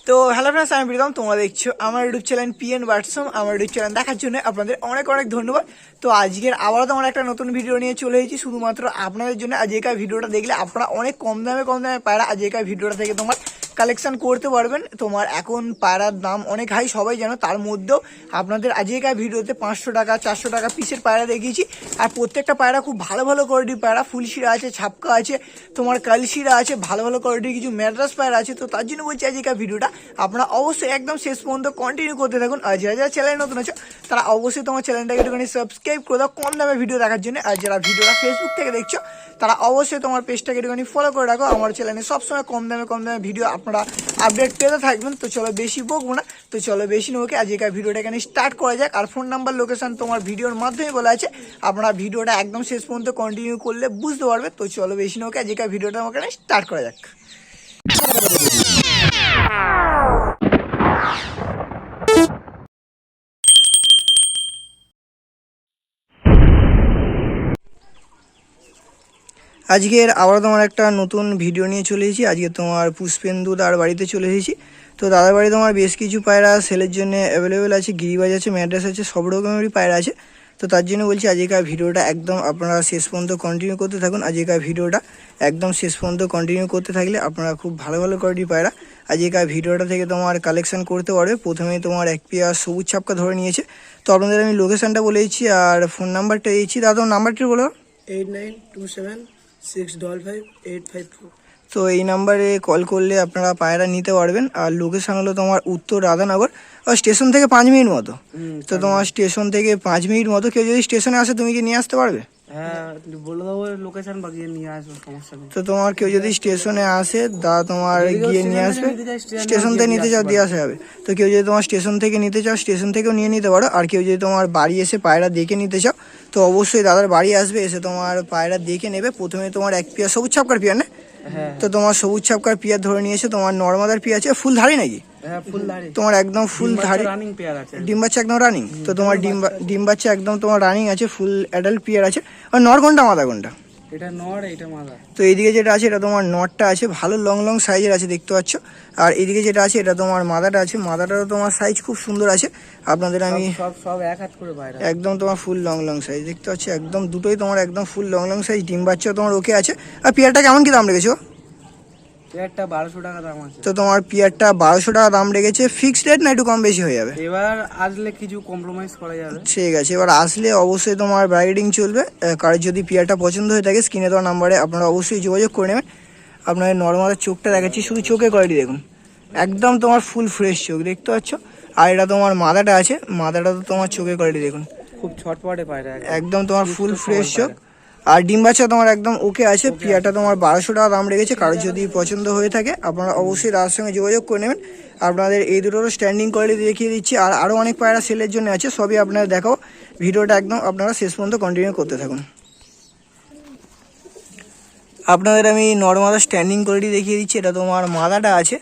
তো hello friends, আমি প্রীতম। তোমরা দেখছো আমার ইউটিউব চ্যানেল পিএন বাটসম। আমার ইউটিউব চ্যানেল দেখার জন্য আপনাদের অনেক অনেক ধন্যবাদ। তো আজকের আবারও তোমার একটা নতুন ভিডিও নিয়ে চলে এসেছি শুধুমাত্র আপনাদের জন্য। আজকের ভিডিওটা দেখলে আপনারা অনেক কম দামে পায়রা আজকের ভিডিওটা থেকে তোমার কালেকশন করতে পারবেন। তোমার এখন পায়রার দাম অনেক হাই, সবাই জানো। তার মধ্যেও আপনাদের আজকের ভিডিওতে 500 টাকা 400 টাকা পিসের পায়রা দেখিয়েছি। আর প্রত্যেকটা পায়রা খুব ভালো ভালো কোয়ালিটির পায়রা, ফুলশিরা আছে, ছাপকা আছে, তোমার কালশিরা আছে, ভালো ভালো কোয়ালিটির কিছু ম্যাড্রাস পায়রা আছে। তো তার জন্য বলছি আজকের ভিডিওটা আপনারা অবশ্যই একদম শেষ পর্যন্ত কন্টিনিউ করতে থাকুন। আর যারা যারা চ্যানেল নতুন আছে তারা অবশ্যই তোমার চ্যানেলটাকে একটুখানি সাবস্ক্রাইব করে দাও কম দামে ভিডিও দেখার জন্য। আর যারা ভিডিওটা ফেসবুক থেকে দেখছো তারা অবশ্যই তোমার পেজটাকে একটুখানি ফলো করে রাখো। আমার চ্যানেলে সবসময় কম দামে ভিডিও আপনারা আপডেট পেতে থাকবেন। তো চলো বেশি বকবো না, তো চলো বেশি নৌকে আজকের ভিডিওটা এখানে স্টার্ট করা যাক। আর ফোন নাম্বার লোকেশন তোমার ভিডিওর মাধ্যমে বলা আছে, আপনারা ভিডিওটা একদম শেষ পর্যন্ত কন্টিনিউ করলে বুঝতে পারবে। তো চলো বেশি নৌকে আজকের ভিডিওটা আমাকে স্টার্ট করা যাক। আজকের আবার তোমার একটা নতুন ভিডিও নিয়ে চলে এসেছি। আজকে তোমার পুষ্পেন্দু দার বাড়িতে চলে এসেছি। তো দাদার বাড়ি তোমার বেশ কিছু পায়রা সেলের জন্য অ্যাভেলেবেল আছে, গিরিবাজ আছে, ম্যাড্রাস আছে, সব রকমেরই পায়রা আছে। তো তার জন্য বলছি আজকের ভিডিওটা একদম আপনারা শেষ পর্যন্ত কন্টিনিউ করতে থাকুন। আজকের ভিডিওটা একদম শেষ পর্যন্ত কন্টিনিউ করতে থাকলে আপনারা খুব ভালো ভালো কোয়ালিটির পায়রা আজকের ভিডিওটা থেকে তোমার কালেকশন করতে পারবে। প্রথমেই তোমার এক পেয়ার সবুজ ছাপকা ধরে নিয়েছে। তো আপনাদের আমি লোকেশানটা বলে দিচ্ছি আর ফোন নাম্বারটা দিয়েছি। দাদা নাম্বারটি বলো। 8927655852। তো এই নাম্বারে কল করলে আপনারা পায়রা নিতে পারবেন। আর লোকেশান হলো তোমার উত্তর রাধানগর, স্টেশন থেকে 5 মিনিট মতো। তো তোমার স্টেশন থেকে 5 মিনিট মতো কেউ যদি স্টেশনে আসে তুমি কি নিয়ে আসতে পারবে? হ্যাঁ, বলে দেবো লোকেশন বা গিয়ে নিয়ে আসবো, সমস্যা নেই। তো তোমার কেউ যদি স্টেশনে আসে তোমার গিয়ে নিয়ে আসবে, স্টেশন থেকে নিতে চাও দিয়ে আসা যাবে। তো কেউ যদি তোমার স্টেশন থেকে নিতে চাও স্টেশন থেকেও নিয়ে নিতে পারো। আর কেউ যদি তোমার বাড়ি এসে পায়রা দেখে নিতে চাও তো অবশ্যই দাদার বাড়ি আসবে, এসে তোমার পায়রা দেখে নেবে। প্রথমে তোমার এক পেয়ার সবুজ ছাপকার পেয়ার না? তো তোমার সবুজ ছাপকার পেয়ার ধরে নিয়েছে। তোমার নর্মাদার পেয়ার আছে, ফুল ধারি নাকি? তোমার একদম ফুল ধারি ডিম বাচ্চা একদম রানিং। তো তোমার ডিম বাচ্চা একদম তোমার রানিং আছে, ফুল অ্যাডাল্ট পেয়ার আছে। আর নর কোনটা মাদা কোনটা? এটা নর, এটা মাদা। তো এইদিকে যেটা আছে এটা তোমার নরটা আছে, ভালো লং লং সাইজের আছে দেখতে পাচ্ছ। আর এইদিকে যেটা আছে এটা তোমার মাদাটা আছে, মাদাটারও তোমার সাইজ খুব সুন্দর আছে। আপনাদের আমি সব এক হাত করে বাইরে একদম তোমার ফুল লং লং সাইজ দেখতে পাচ্ছি, একদম দুটোই তোমার একদম ফুল লং লং সাইজ। ডিম বাচ্চাও তোমার ওকে আছে। আর পেয়ারটা কেমন কি দাম রেখেছো? পেয়ারটা 1200 টাকা দাম আছে। তো তোমার পেয়ারটা 1200 টাকা দাম রেখেছে। ফিক্সড রেট না একটু কম বেশি হয়ে যাবে? এবার আসলে কিছু কম্প্রোমাইজ করা যাবে। ঠিক আছে, এবার আসলে অবশ্যই তোমার ব্রাইডিং চলবে। কারোর যদি পেয়ারটা পছন্দ হয়ে থাকে স্ক্রিনে দেওয়া নাম্বারে আপনারা অবশ্যই যোগাযোগ করে নেবেন। আপনাদের নর্মালের চোখটা দেখাচ্ছি, শুধু চোখের কোয়ালিটি দেখুন, একদম তোমার ফুল ফ্রেশ চোখ দেখতে পাচ্ছ। আর এটা তোমার মাদাটা আছে, মাদাটা তো তোমার চোখের কোয়ালিটি দেখুন, খুব ছটপটে পায়রা, একদম তোমার ফুল ফ্রেশ চোখ। আর ডিম বাচ্চা তোমার একদম ওকে আছে। পেয়ারটা তোমার 1200 টাকা দাম রেখেছে। কারোর যদি পছন্দ হয়ে থাকে আপনারা অবশ্যই তার সঙ্গে যোগাযোগ করে নেবেন। আপনাদের এই দুটোরও স্ট্যান্ডিং কোয়ালিটি দেখিয়ে দিচ্ছি। আর আরও অনেক পায়রা সেলের জন্য আছে, সবই আপনারা দেখাও। ভিডিওটা একদম আপনারা শেষ পর্যন্ত কন্টিনিউ করতে থাকুন। আপনাদের আমি নর্মাল স্ট্যান্ডিং কোয়ালিটি দেখিয়ে দিচ্ছি। এটা তোমার মাদাটা আছে,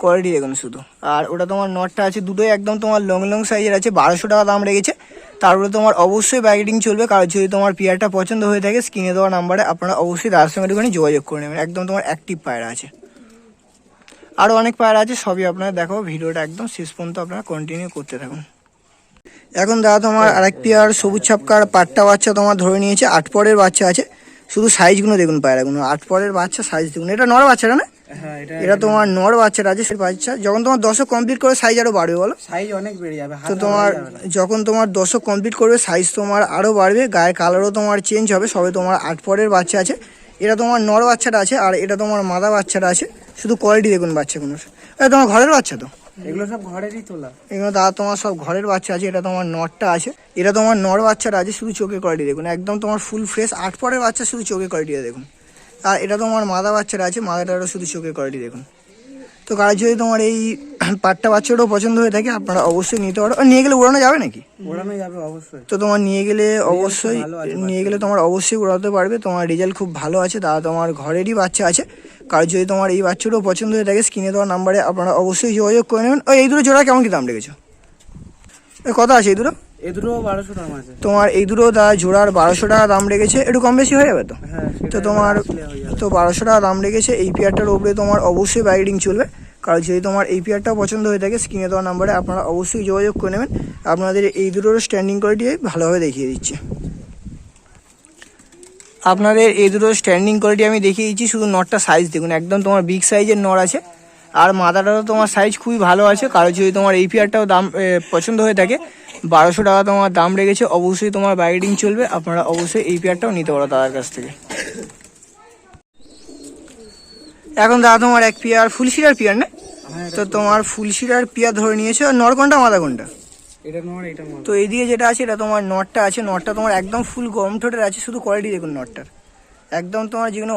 কোয়ালিটি দেখুন শুধু। আর ওটা তোমার নটটা আছে, দুটোই একদম তোমার লং লং সাইজের আছে। 1200 টাকা দাম রেখেছে। তারপরে তোমার অবশ্যই ব্যাগিং চলবে। কারণ যদি তোমার পেয়ারটা পছন্দ হয়ে থাকে স্ক্রিনে দেওয়া নাম্বারে আপনারা অবশ্যই তার সঙ্গে একটুখানি যোগাযোগ করে নেবেন। একদম তোমার অ্যাক্টিভ পায়রা আছে, আরও অনেক পায়রা আছে, সবই আপনারা দেখো। ভিডিওটা একদম শেষ পর্যন্ত আপনারা কন্টিনিউ করতে থাকুন। এখন দাদা তোমার আরেক পেয়ার সবুজ ছাপকার পাট্টা বাচ্চা তোমার ধরে নিয়েছে। 8 পরের বাচ্চা আছে, শুধু সাইজগুলো দেখুন পায়রাগুলো, 8 পরের বাচ্চা সাইজ দেখুন। এটা নর বাচ্চাটা না? এটা তোমার নর বাচ্চাটা আছে। সেই বাচ্চা যখন তোমার 10 কমপ্লিট করে সাইজ আরো বাড়বে, বলো? সাইজ অনেক বেড়ে যাবে। তো তোমার যখন তোমার 10 কমপ্লিট করবে সাইজ তোমার আরো বাড়বে, গায়ের কালারও তোমার চেঞ্জ হবে। সবে তোমার 8 পরের বাচ্চা আছে। এটা তোমার নর বাচ্চাটা আছে, আর এটা তোমার মাদা বাচ্চাটা আছে। শুধু কোয়ালিটি দেখুন বাচ্চাগুলোর। এটা তোমার ঘরের বাচ্চা? তো এগুলো সব ঘরেরই তোলা, এগুলো দাদা তোমার সব ঘরের বাচ্চা আছে। এটা তোমার নরটা আছে, এটা তোমার নর বাচ্চাটা আছে। শুধু চোখের কোয়ালিটি দেখুন, একদম তোমার ফুল ফ্রেশ 8 পরের বাচ্চা, শুধু চোখের কোয়ালিটিটা দেখুন। আর এটা তোমার মাদা বাচ্চাটা আছে, মাদাটারও শুধু চোখের কোয়ালিটি দেখুন। তো কারো যদি তোমার এই পাট্টা বাচ্চাটাও পছন্দ হয়ে থাকে আপনারা অবশ্যই নিতে পারো। নিয়ে গেলে উড়ানো যাবে নাকি? ওড়ানো যাবে অবশ্যই। তো তোমার নিয়ে গেলে তোমার অবশ্যই উড়াতে পারবে। তোমার রেজাল্ট খুব ভালো আছে দাদা, তোমার ঘরেরই বাচ্চা আছে। কারো যদি তোমার এই বাচ্চাটাও পছন্দ হয়ে থাকে স্ক্রিনে দেওয়া নাম্বারে আপনারা অবশ্যই যোগাযোগ করে নেবেন। এই দুটো জোড়া কেমন কি দাম রেখেছো? কত আছে এই দুটো? এই দুটো 1200 দাম আছে। তোমার এই দুটো জোড়ার 1200 টাকা দাম রেখেছে। একটু কম বেশি হয়ে যাবে? তো তো তোমার 1200 টাকা দাম রেখেছে। এই পেয়ারটার উপরে তোমার অবশ্যই ব্যাগিং চলবে। কারণ যদি তোমার এই পেয়ারটাও পছন্দ হয়ে থাকে স্ক্রিনে দেওয়া নাম্বারে আপনারা অবশ্যই যোগাযোগ করে নেবেন। আপনাদের এই দুটোর স্ট্যান্ডিং কোয়ালিটি ভালোভাবে দেখিয়ে দিচ্ছে। আপনাদের এই দুটো স্ট্যান্ডিং কোয়ালিটি আমি দেখিয়ে দিচ্ছি, শুধু নটটা সাইজ দেখুন, একদম তোমার বিগ সাইজের নর আছে আর মাদাটারও তোমার সাইজ খুবই ভালো আছে। কারণ যদি তোমার এই পেয়ারটাও দাম পছন্দ হয়ে থাকে 1200 টাকা তোমার দাম রেখেছে, অবশ্যই তোমার বাইডিং চলবে, আপনারা অবশ্যই এই পেয়ারটাও নিতে পারো তাদের কাছ থেকে। এখন দাদা তোমার এক পেয়ার ফুলশিরার পেয়ার না, তো তোমার ফুলশিরার পেয়ার ধরে নিয়েছো, আর নর কোনটা মাদা কোনটা? এটা নর এটা মাদা। তো এইদিকে যেটা আছে এটা তোমার নটটা আছে, নটটা তোমার একদম ফুল গরম ঠোঁটের আছে, শুধু কোয়ালিটি দেখুন নটটার একদম তোমার যেগুলো,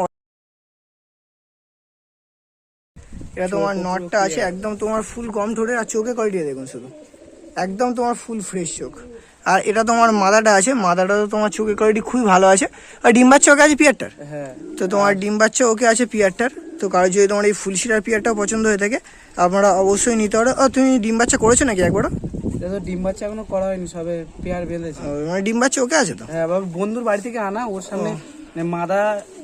এটা তোমার নটটা আছে একদম তোমার ফুল গম ঠোঁটের, আর চোখে কোয়ালিটি দেখুন শুধু একদম তোমার ফুল ফ্রেশ চোখ। আর এটা তোমার মাদাটা আছে, মাদাটা তো তোমার চোখের কোয়ালিটি খুবই ভালো আছে। আর ডিম বাচ্চা ওকে আছে পিয়ারটার, হ্যাঁ তো তোমার ডিম বাচ্চা ওকে আছে পিয়ারটার। তো কারো যদি তোমার এই ফুলশিরার পিয়ারটাও পছন্দ হয়ে থাকে আপনারা অবশ্যই নিতে পারো। তুমি ডিম বাচ্চা করেছো নাকি একবারও? এটা তো ডিম বাচ্চা এখনো করা হয়নি, সবে পেয়ার বেঁধেছে। মানে ডিম বাচ্চা ওকে আছে তো? হ্যাঁ বাবা, বন্ধুর বাড়ি থেকে আনা, ওর সামনে মাদা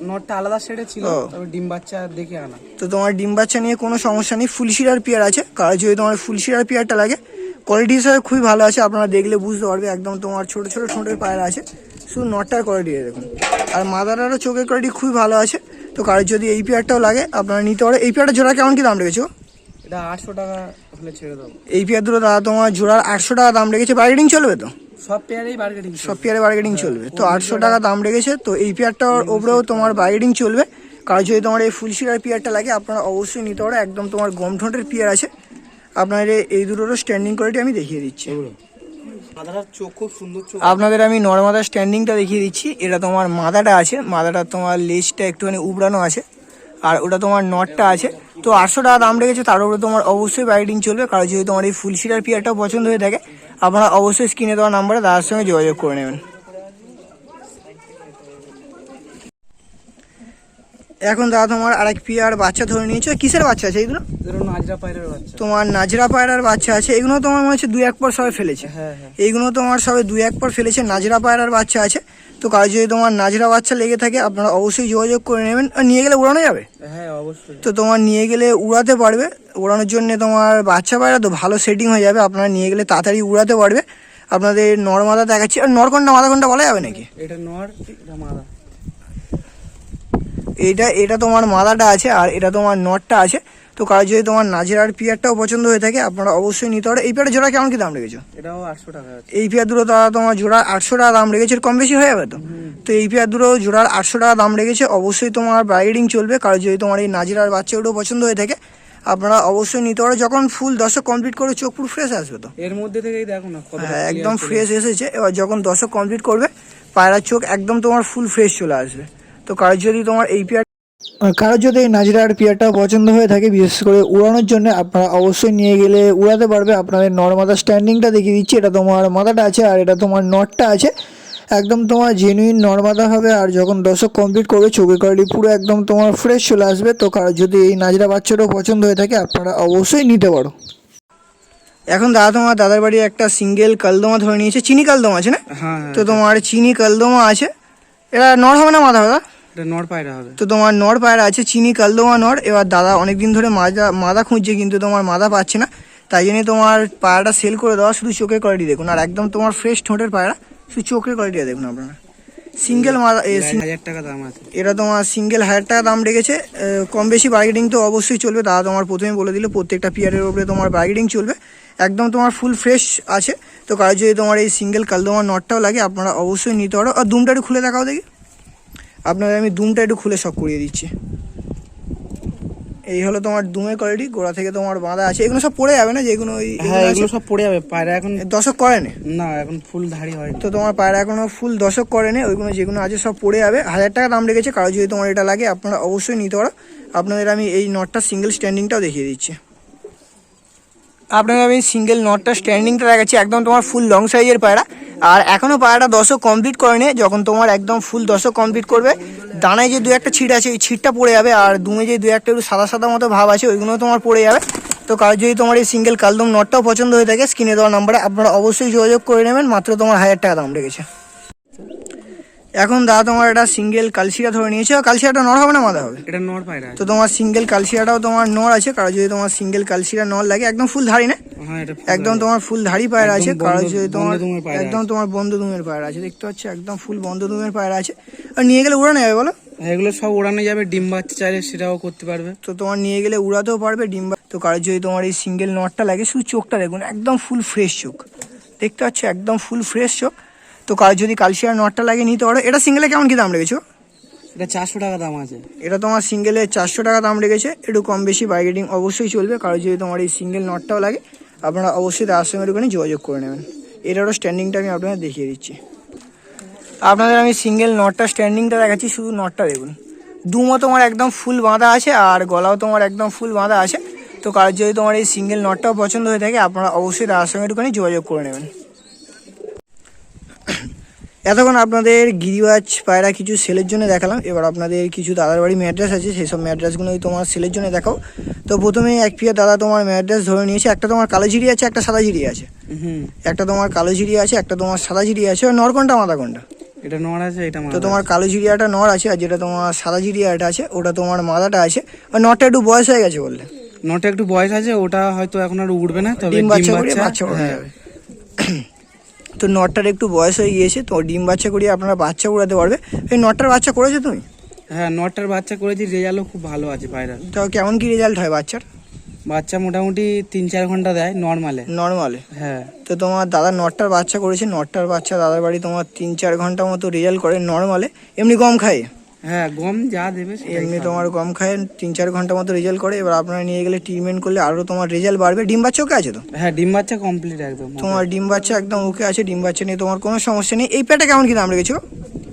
নটটা আলাদা সেটে ছিল, তবে ডিম বাচ্চা দেখে আনা। তো তোমার ডিম বাচ্চা নিয়ে কোনো সমস্যা নেই, ফুলশিরার পেয়ার আছে। কারো যদি তোমার ফুলশিরার পেয়ারটা লাগে কোয়ালিটি হিসাবে খুবই ভালো আছে, আপনারা দেখলে বুঝতে পারবে, একদম তোমার ছোটো ছোটো ঠোঁটের পায়রা আছে, শুধু নটটার কোয়ালিটি দেখুন। আর মাদারারও চোখের কোয়ালিটি খুবই ভালো আছে। তো কারো যদি এই পেয়ারটাও লাগে আপনারা নিতে পারো। এই পেয়ারটা জোড়া কেমন কি দাম রেখেছো? এটা 800 টাকা হলে ছেড়ে দেবো। এই পেয়ার দুটো দাদা তোমার জোড়ার 800 টাকা দাম রেখেছে, বার্গেনিং চলবে তো? সব পেয়ারেই বার্গেটিং, সব পেয়ারে বার্গেনিং চলবে। তো 800 টাকা দাম রেখেছে, তো এই পেয়ারটার ওপরেও তোমার বার্গেনিং চলবে। কারণ যদি তোমার এই ফুলশিরার পেয়ারটা লাগে আপনারা অবশ্যই নিতে পারো, একদম তোমার গম ঠোঁটের পেয়ার আছে। আপনার এই দুটোরও স্ট্যান্ডিং কোয়ালিটি আমি দেখিয়ে দিচ্ছি। মাদাটার চোখ খুব সুন্দর চোখ। আপনাদের আমি নর্মাদার স্ট্যান্ডিংটা দেখিয়ে দিচ্ছি। এটা তোমার মাদাটা আছে, মাদাটা তোমার লেজটা একটুখানি উবড়ানো আছে, আর ওটা তোমার নটটা আছে। তো 800 টাকা দাম রেখেছে, তার উপরে তোমার অবশ্যই বাইডিং চলবে। কারণ যদি তোমার এই ফুলশিরার পেয়ারটাও পছন্দ হয়ে থাকে আপনারা অবশ্যই স্ক্রিনে দেওয়া নাম্বারে দাদার সঙ্গে যোগাযোগ করে নেবেন। এখন দাদা তোমার আরেক পেয়ার বাচ্চা ধরে নিয়েছো, কিসের বাচ্চা আছে এগুলো? নাজরা পায়রার বাচ্চা। তোমার নাজরা পায়রার বাচ্চা আছে, এগুলো তোমার মনে হচ্ছে 2-1 পর সবে ফেলেছে। হ্যাঁ হ্যাঁ, এইগুলো তোমার সবে 2-1 পর ফেলেছে, নাজরা পায়রার বাচ্চা আছে। তো কারো যদি তোমার নাজরা বাচ্চা লেগে থাকে আপনারা অবশ্যই যোগাযোগ করে নেবেন। আর নিয়ে গেলে উড়ানো যাবে? হ্যাঁ অবশ্যই। তো তোমার নিয়ে গেলে উড়াতে পারবে, উড়ানোর জন্য তোমার বাচ্চা পায়রা তো ভালো সেটিং হয়ে যাবে, আপনারা নিয়ে গেলে তাড়াতাড়ি উড়াতে পারবে। আপনাদের নর মাদা দেখাচ্ছি, আর নর কোনটা মাদা কোনটা বলা যাবে নাকি? এটা নর, এটা মাদা। এটা তোমার মাদাটা আছে আর এটা তোমার নটটা আছে। তো কারো যদি তোমার নাজরার পিয়ারটাও পছন্দ হয়ে থাকে আপনারা অবশ্যই নিতে পারো। এই পেয়ারটা জোড়া কেমন কি দাম রেখেছো? এটাও 800 টাকা আছে। এই পেয়ার দুটো তোমার জোড়া 800 টাকা দাম রেখেছে, কম বেশি হয়ে যাবে তো? তো এই পেয়ার দুটো জোড়ার 800 টাকা দাম রেখেছে, অবশ্যই তোমার ব্রাইডিং চলবে। কারণ যদি তোমার এই নাজরার বাচ্চাগুলো পছন্দ হয়ে থাকে আপনারা অবশ্যই নিতে পারো। যখন ফুল 10 কমপ্লিট করে চোখ পুরো ফ্রেশ আসবে তো? এর মধ্যে থেকেই দেখো না কত। হ্যাঁ একদম ফ্রেশ এসেছে। এবার যখন 10 কমপ্লিট করবে পায়রার চোখ একদম তোমার ফুল ফ্রেশ চলে আসবে। তো কারো যদি তোমার এই পেয়ার, কারোর যদি এই নাজরার পেয়ারটা পছন্দ হয়ে থাকে বিশেষ করে উড়ানোর জন্য আপনারা অবশ্যই নিয়ে গেলে উড়াতে পারবে। আপনাদের নর্মাদার স্ট্যান্ডিংটা দেখিয়ে দিচ্ছি, এটা তোমার মাদাটা আছে আর এটা তোমার নটটা আছে, একদম তোমার জেনুইন নর্মাদা হবে। আর যখন 10 কমপ্লিট করবে চোখের কোয়ালিটি পুরো একদম তোমার ফ্রেশ চলে আসবে। তো কারোর যদি এই নাজরা বাচ্চাটাও পছন্দ হয়ে থাকে আপনারা অবশ্যই নিতে পারো। এখন দাদা তোমার দাদার বাড়ি একটা সিঙ্গেল কালদমা ধরে নিয়েছে, চিনি কালদমা আছে না? হ্যাঁ তো তোমার চিনি কালদমা আছে, এটা নর হবে না মাদা হবে? এটা নর পায়রা হবে। তো তোমার নর পায়রা আছে, চিনি কালদমা নর। এবার দাদা অনেকদিন ধরে মাদা খুঁজছে কিন্তু তোমার মাদা পাচ্ছে না, তাই জন্য তোমার পায়রাটা সেল করে দেওয়া। শুধু চোখের কোয়ালিটি দেখুন, আর একদম তোমার ফ্রেশ ঠোঁটের পায়রা, শুধু চোখের কোয়ালিটি দেখুন আপনারা। সিঙ্গেল মাদা, 1000 টাকা দাম আছে। এটা তোমার সিঙ্গেল 1000 টাকা দাম রেখেছে। কম বেশি বার্গেনিং তো অবশ্যই চলবে, দাদা তোমার প্রথমে বলে দিল প্রত্যেকটা পিয়ারের উপরে তোমার বার্গেনিং চলবে, একদম তোমার ফুল ফ্রেশ আছে। তো কারো যদি তোমার এই সিঙ্গেল কালদমা নটটাও লাগে আপনারা অবশ্যই নিতে পারো। আর দুমটা একটু খুলে দেখাও দেখি, আপনাদের আমি দুমটা একটু খুলে সব করিয়ে দিচ্ছি। এই হলো তোমার দুমের কোয়ালিটি, গোড়া থেকে তোমার বাঁধা আছে। এগুলো সব পড়ে যাবে না যেগুলো? হ্যাঁ এগুলো সব পড়ে যাবে, পায়রা এখন 10 করেনি না, এখন ফুল ধাড়ি হয়। তো তোমার পায়রা এখনো ফুল 10 করেনি, ওইগুলো যেগুলো আছে সব পড়ে যাবে। 1000 টাকা দাম রেখেছে, কারো যদি তোমার এটা লাগে আপনারা অবশ্যই নিতে পারো। আপনাদের আমি এই নটটা সিঙ্গেল স্ট্যান্ডিংটাও দেখিয়ে দিচ্ছি। আপনাদের আমি সিঙ্গেল নটটা স্ট্যান্ডিংটা দেখাচ্ছি, একদম তোমার ফুল লং সাইজের পায়রা। আর এখনও পায়রাটা 10 কমপ্লিট করেনি, যখন তোমার একদম ফুল 10 কমপ্লিট করবে দানায় যে 2-1টা ছিট আছে ওই ছিটটা পড়ে যাবে, আর দুমে যে 2-1টা একটু সাদা সাদা মতো ভাব আছে ওইগুলো তোমার পড়ে যাবে। তো কারো যদি তোমার এই সিঙ্গেল কালদম নটটাও পছন্দ হয়ে থাকে স্ক্রিনে দেওয়া নাম্বারে আপনারা অবশ্যই যোগাযোগ করে নেবেন, মাত্র তোমার 1000 টাকা দাম রেখেছে। এখন দাদা তোমার একটা সিঙ্গেল কালশিরা ধরে নিয়েছে, কালশিরাটা নর হবে না মাদা হবে? এটা নর পায়রা তো তোমার সিঙ্গেল কালশিরাটাও তোমার নর আছে, কারো যদি তোমার সিঙ্গেল কালশিরা নর লাগে, একদম ফুল ধারি না? হ্যাঁ এটা একদম তোমার ফুল ধারি পায়রা আছে, কারো যদি তোমার বন্ধ পায়রা একদম তোমার বন্ধ দুমের পায়রা আছে, দেখতে পাচ্ছ একদম ফুল বন্ধ দুমের পায়রা আছে। আর নিয়ে গেলে উড়ানো যাবে বলো? এগুলো সব ওড়ানো যাবে, ডিম বাচ্চা চাইলে সেটাও করতে পারবে। তো তোমার নিয়ে গেলে উড়াতেও পারবে ডিম্বা। তো কারো যদি তোমার এই সিঙ্গেল নটটা লাগে, শুধু চোখটা দেখুন একদম ফুল ফ্রেশ চোখ, দেখতে পাচ্ছ একদম ফুল ফ্রেশ চোখ। তো কারো যদি কালশিয়ার নটটা লাগে নিতে পারো। এটা সিঙ্গেলে কেমন কি দাম রেখেছো? এটা 400 টাকা দাম আছে। এটা তোমার সিঙ্গেলে 400 টাকা দাম রেখেছে, একটু কম বেশি বার্গেনিং অবশ্যই চলবে। কারো যদি তোমার এই সিঙ্গেল নটটাও লাগে, আপনারা অবশ্যই তার সঙ্গে ওখানে যোগাযোগ করে নেবেন। এটারও স্ট্যান্ডিংটা আমি আপনাদের দেখিয়ে দিচ্ছি। আপনাদের আমি সিঙ্গেল নটটা স্ট্যান্ডিংটা দেখাচ্ছি, শুধু নটটা দেখুন, দুমো তোমার একদম ফুল বাঁধা আছে আর গলাও তোমার একদম ফুল বাঁধা আছে। তো কারোর যদি তোমার এই সিঙ্গেল নটটাও পছন্দ হয়ে থাকে, আপনারা অবশ্যই তার সঙ্গে একটুখানি যোগাযোগ করে নেবেন। এতক্ষণ আপনাদের গিরিবাজ পায়রা কিছু সেলের জন্য দেখালাম, এবার আপনাদের কিছু দাদার বাড়ি ম্যাড্রেস আছে, সেই সব ম্যাড্রেসগুলোই তোমার সেলের জন্য দেখাও। তো প্রথমে এক পিয়া দাদা তোমার ম্যাড্রেস ধরে নিয়েছে, একটা তোমার কালো ঝিরি আছে, একটা সাদা ঝিরি আছে। একটা তোমার কালো ঝিরি আছে, একটা তোমার সাদা ঝিরি আছে। আর নর কোনটা মাদা কোনটা? এটা নর আছে, এটা মাদা। তো তোমার কালো ঝিরিয়াটা নর আছে, আর যেটা তোমার সাদা ঝিরিয়াটা আছে ওটা তোমার মাদাটা আছে। আর নরটা একটু বয়স হয়ে গেছে বললে? নটা একটু বয়স আছে, ওটা হয়তো এখন আর উঠবে না, তবে ডিম বাচ্চা করে বাচ্চা বাচ্চা করে হ্যাঁ। যাবে। তো নটটার একটু বয়স হয়ে গিয়েছে, তো ডিম বাচ্চা করিয়ে আপনারা বাচ্চা উড়াতে পারবে। এই নটটার বাচ্চা করেছো তুমি? হ্যাঁ নটার বাচ্চা করেছি, রেজাল্টও খুব ভালো আছে পায়রা। তো কেমন কি রেজাল্ট হয় বাচ্চার? বাচ্চা মোটামুটি 3-4 ঘন্টা দেয় নর্মালে। নর্মালে? হ্যাঁ। তো তোমার দাদা নটটার বাচ্চা করেছে, নটটার বাচ্চা দাদার বাড়ি তোমার 3-4 ঘন্টা মতো রেজাল্ট করে নর্মালে। এমনি গম খায়? হ্যাঁ গম যা দেবে সেটাই এমনি খাবে। তোমার গম খায়, 3-4 ঘন্টা মতো রেজাল্ট করে। এবার আপনারা নিয়ে গেলে ট্রিটমেন্ট করলে আরও তোমার রেজাল্ট বাড়বে। ডিম বাচ্চা ওকে আছে তো? হ্যাঁ ডিম বাচ্চা কমপ্লিট একদম। তোমার ডিম বাচ্চা একদম ওকে আছে, ডিম বাচ্চা নিয়ে তোমার কোনো সমস্যা নেই। এই পেয়ারটা কেমন কি দাম রেখেছো?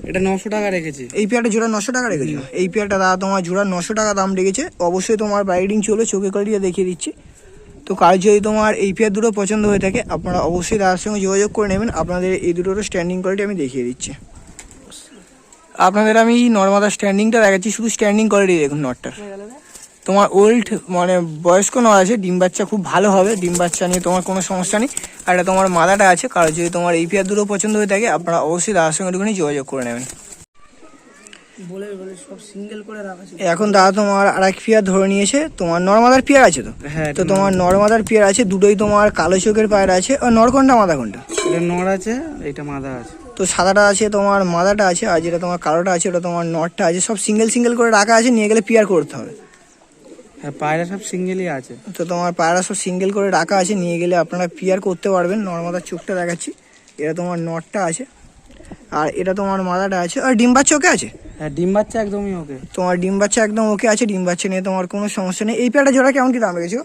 এটা 900 টাকা রেখেছি। এই পেয়ারটা জোড়া 900 টাকা রেখেছো? এই পেয়ারটা দাদা তোমার জোড়া 900 টাকা দাম রেখেছে। অবশ্যই তোমার ব্রাইডিং চলবে, চোখে কোয়ালিটি দেখিয়ে দিচ্ছি। তো কার যদি তোমার এই পেয়ার দুটো পছন্দ হয়ে থাকে, আপনারা অবশ্যই দাদার সঙ্গে যোগাযোগ করে নেবেন। আপনাদের এই দুটোর স্ট্যান্ডিং কোয়ালিটি আমি দেখিয়ে দিচ্ছি। আপনাদের আমি নর্মাদার স্ট্যান্ডিংটা দেখাচ্ছি, শুধু স্ট্যান্ডিং কোয়ালিটি দেখুন নটটার। তোমার ওল্ড মানে বয়স্ক নর আছে, ডিম বাচ্চা খুব ভালো হবে, ডিম বাচ্চা নিয়ে তোমার কোনো সমস্যা নেই। আর এটা তোমার মাদাটা আছে। কারো যদি তোমার এই পেয়ার দুটো পছন্দ হয়ে থাকে, আপনারা অবশ্যই দাদার সঙ্গে একটুখানি যোগাযোগ করে নেবেন। সব সিঙ্গেল করে রাখা ছিল। এখন দাদা তোমার আর এক পেয়ার ধরে নিয়েছে, তোমার নর্মাদার পেয়ার আছে তো? হ্যাঁ তো তোমার নর্মাদার পেয়ার আছে, দুটোই তোমার কালো চোখের পায়রা আছে। আর নর কোনটা মাদা কোনটা? এটা নর আছে, এটা মাদা আছে। তো সাদাটা আছে তোমার মাদাটা আছে, আর যেটা তোমার কালোটা আছে ওটা তোমার নটটা আছে। সব সিঙ্গেল সিঙ্গেল করে রাখা আছে, নিয়ে গেলে পেয়ার করতে হবে। হ্যাঁ পায়রা সব সিঙ্গেলই আছে। তো তোমার পায়রা সব সিঙ্গেল করে রাখা আছে, নিয়ে গেলে আপনারা পেয়ার করতে পারবেন। নর্মাদার চোখটা দেখাচ্ছি, এটা তোমার নটটা আছে, আর এটা তোমার মাদাটা আছে। আর ডিম বাচ্চা ওকে আছে? হ্যাঁ ডিম বাচ্চা একদমই ওকে। তোমার ডিম বাচ্চা একদম ওকে আছে, ডিম বাচ্চা নিয়ে তোমার কোনো সমস্যা নেই। এই পেয়ারটা জোড়া কেমন কি দাম রেখেছো?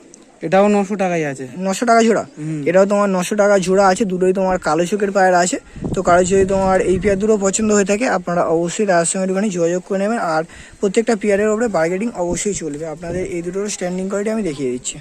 এটাও 900 টাকাই আছে। 900 টাকা জোড়া? এটাও তোমার 900 টাকা জোড়া আছে, দুটোই তোমার কালো চোখের পায়রা আছে। তো কারো যদি তোমার এই পেয়ার দুটো পছন্দ হয়ে থাকে, আপনারা অবশ্যই তার সঙ্গে একটুখানি যোগাযোগ করে নেবেন। আর প্রত্যেকটা পেয়ারের উপরে বার্গেনিং অবশ্যই চলবে। আপনাদের এই দুটোর স্ট্যান্ডিং কোয়ালিটি আমি দেখিয়ে দিচ্ছি।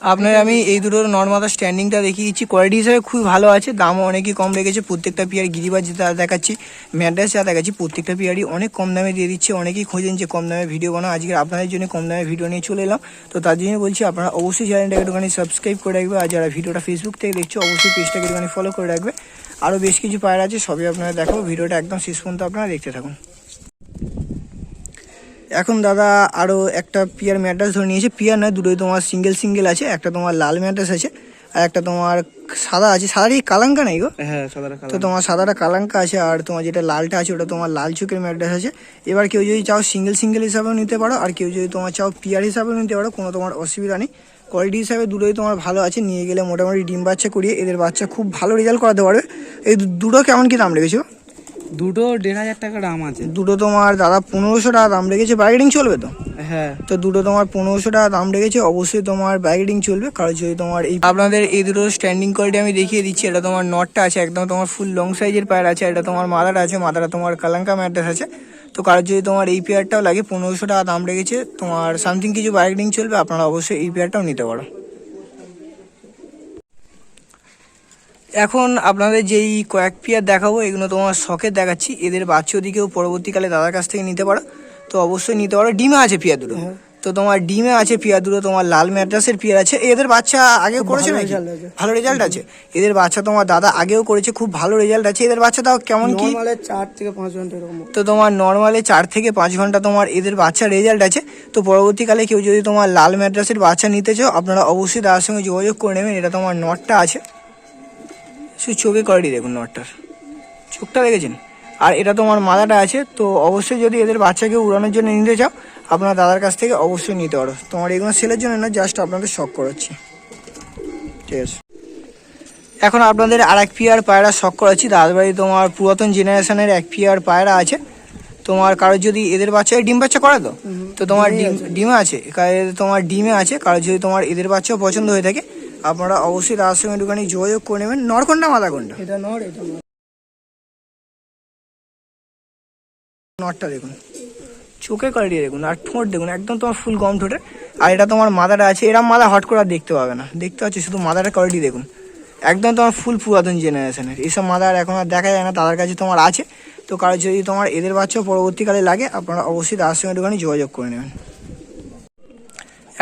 আপনাদের আমি এই দুটোর নর্মাদার স্ট্যান্ডিংটা দেখিয়ে দিচ্ছি। কোয়ালিটি হিসাবে খুবই ভালো আছে, দামও অনেকই কম রেখেছে। প্রত্যেকটা পেয়ার গিরিবাজ যেটা দেখাচ্ছি, ম্যাড্রাস যা দেখাচ্ছি, প্রত্যেকটা পেয়ারই অনেক কম দামে দিয়ে দিচ্ছে। অনেকেই খোঁজেন যে কম দামে ভিডিও বানাও, আজকে আপনাদের জন্য কম দামে ভিডিও নিয়ে চলে এলাম। তো তার জন্য বলছি আপনারা অবশ্যই চ্যানেলটাকে একটুখানি সাবস্ক্রাইব করে রাখবে। আর যারা ভিডিওটা ফেসবুক থেকে দেখছো, অবশ্যই পেজটাকে একটুখানি ফলো করে রাখবে। আরও বেশ কিছু পায়রা আছে, সবই আপনারা দেখাবো। ভিডিওটা একদম শেষ পর্যন্ত আপনারা দেখতে থাকুন। এখন দাদা আরও একটা পিয়ার ম্যাড্রাস ধরে নিয়েছে। পিয়ার নয়, দুটোই তোমার সিঙ্গেল সিঙ্গেল আছে। একটা তোমার লাল ম্যাড্রাস আছে, আর একটা তোমার সাদা আছে। সাদাটা কি কালাঙ্কা নাই গো? হ্যাঁ সাদাটা তো কালার। তোমার সাদাটা কালাঙ্কা আছে, আর তোমার যেটা লালটা আছে ওটা তোমার লাল চোখের ম্যাড্রাস আছে। এবার কেউ যদি চাও সিঙ্গেল সিঙ্গেল হিসাবেও নিতে পারো, আর কেউ যদি তোমার চাও পিয়ার হিসাবেও নিতে পারো, কোনো তোমার অসুবিধা নেই। কোয়ালিটি হিসাবে দুটোই তোমার ভালো আছে, নিয়ে গেলে মোটামুটি ডিম বাচ্চা করিয়ে এদের বাচ্চা খুব ভালো রেজাল্ট করাতে পারবে। এই দুটো কেমন কি দাম রেখেছো? দুটো 1500 টাকা দাম আছে। দুটো তোমার দাদা 1500 টাকা দাম রেখেছে। বার্গেনিং চলবে তো? হ্যাঁ। তো দুটো তোমার 1500 টাকা দাম রেখেছে, অবশ্যই তোমার বার্গেনিং চলবে। কারণ যদি তোমার এই আপনাদের এই দুটো স্ট্যান্ডিং কোয়ালিটি আমি দেখিয়ে দিচ্ছি। এটা তোমার নটটা আছে, একদম তোমার ফুল লং সাইজের পায়র আছে। এটা তোমার মাদাটা আছে, মাদাটা তোমার কালাঙ্কা ম্যাড্রাস আছে। তো কারোর যদি তোমার এই পেয়ারটাও লাগে, 1500 টাকা দাম রেখেছে। তোমার সামথিং কিছু বার্গেনিং চলবে, আপনারা অবশ্যই এই পেয়ারটাও নিতে পারো। এখন আপনাদের যেই কয়েক পেয়ার দেখাবো, এগুলো তোমার শখের দেখাচ্ছি। এদের বাচ্চা দিকেও পরবর্তীকালে দাদার কাছ থেকে নিতে পারো, তো অবশ্যই নিতে পারো। ডিমা আছে পেয়ার দুটো। তো তো তোমার ডিমে আছে পেয়ার দুটো, তোমার লাল ম্যাড্রাসের পেয়ার আছে। এদের বাচ্চা আগেও করেছে নাকি? result আছে। ভালো রেজাল্ট আছে এদের বাচ্চা, তোমার দাদা আগেও করেছে, খুব ভালো রেজাল্ট আছে এদের বাচ্চা। তাও কেমন কি? নরমালে 4 থেকে 5 ঘন্টা এরকম। তো তোমার নর্মালে 4 থেকে 5 ঘন্টা তোমার এদের বাচ্চার রেজাল্ট আছে। তো পরবর্তীকালে কেউ যদি তোমার লাল ম্যাড্রাসের বাচ্চা নিতে চাও, আপনারা অবশ্যই তার সঙ্গে যোগাযোগ করে নেবেন। এটা তোমার নটটা আছে, শুধু চোখে কোয়ালিটি দেখুন, নটটার চোখটা দেখেছেন। আর এটা তোমার মাদাটা আছে। তো অবশ্যই যদি এদের বাচ্চাকে উড়ানোর জন্য নিতে চাও, আপনার দাদার কাছ থেকে অবশ্যই নিতে পারো। তোমার এগুলো সেলের জন্য না, জাস্ট আপনাদের শখ করাচ্ছি, ঠিক আছে। এখন আপনাদের আর এক পেয়ার পায়রা শখ করাচ্ছি। দাদার বাড়ি তোমার পুরাতন জেনারেশনের এক পেয়ার পায়রা আছে। তোমার কারোর যদি এদের বাচ্চা, ডিম বাচ্চা করা তো তোমার ডিমে আছে, তোমার ডিমে আছে। কারোর যদি তোমার এদের বাচ্চাও পছন্দ হয়ে থাকে, আপনারা অবশ্যই তার সঙ্গে একটুখানি যোগাযোগ করে নেবেন। নর কোনটা মাদা কোনটা? এটা নর, এটা নর। নটটা দেখুন, চোখে কোয়ালিটি দেখুন, আর ঠোঁট দেখুন, একদম তোমার ফুল গম ঠোঁটের। আর এটা তোমার মাদাটা আছে, এরম মাদা হট করে আর দেখতে পাবে না, দেখতে পাচ্ছি, শুধু মাদাটা কোয়ালিটি দেখুন, একদম তোমার ফুল পুরাতন জেনারেশনের। এইসব মাদা আর এখন আর দেখা যায় না, তাদের কাছে তোমার আছে। তো কারো যদি তোমার এদের বাচ্চাও পরবর্তীকালে লাগে, আপনারা অবশ্যই তার সঙ্গে একটুখানি যোগাযোগ করে নেবেন।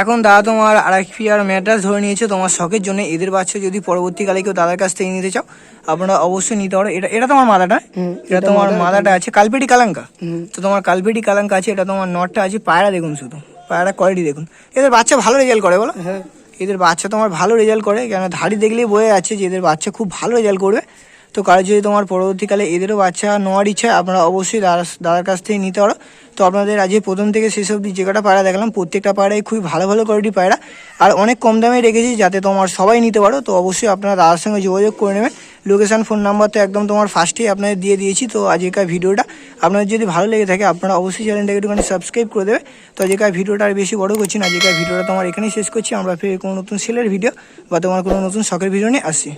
এখন দাদা তোমার আর এক পেয়ার ম্যাড্রাস ধরে নিয়েছে তোমার শখের জন্য। এদের বাচ্চা যদি পরবর্তীকালে কেউ দাদার কাছ থেকে নিতে চাও, আপনারা অবশ্যই নিতে পারো। এটা তোমার মাদাটা, এটা তোমার মাদাটা আছে কালপেটি কালাঙ্কা। তো তোমার কালপেটি কালাঙ্কা আছে, এটা তোমার নটটা আছে। পায়রা দেখুন, শুধু পায়রা কোয়ালিটি দেখুন। এদের বাচ্চা ভালো রেজাল্ট করে বলো? হ্যাঁ, এদের বাচ্চা তোমার ভালো রেজাল্ট করে, কেন ধাড়ি দেখলেই বোঝা যাচ্ছে যে এদের বাচ্চা খুব ভালো রেজাল্ট করবে। তো কারো যদি তোমার পরবর্তীকালে এদেরও বাচ্চা নেওয়ার ইচ্ছা, আপনারা অবশ্যই দাদার কাছ থেকে নিতে পারো। তো আপনাদের আজকে প্রথম থেকে শেষ অবধি যে কটা পায়রা দেখলাম, প্রত্যেকটা পায়রাই খুবই ভালো ভালো কোয়ালিটি পায়রা, আর অনেক কম দামে রেখেছি যাতে তোমার সবাই নিতে পারো। তো অবশ্যই আপনারা দাদার সঙ্গে যোগাযোগ করে নেবেন। লোকেশান, ফোন নাম্বার তো একদম তোমার ফার্স্টেই আপনাদের দিয়ে দিয়েছি। তো আজকের ভিডিওটা আপনাদের যদি ভালো লেগে থাকে, আপনারা অবশ্যই চ্যানেলটাকে একটুখানি সাবস্ক্রাইব করে দেবে। তো আজকের ভিডিওটা আর বেশি বড় করছি না, আজকের ভিডিওটা তোমার এখানেই শেষ করছি। আমরা ফের কোনো নতুন সেলের ভিডিও বা তোমার কোনো নতুন শখের ভিডিও নিয়ে আসছি।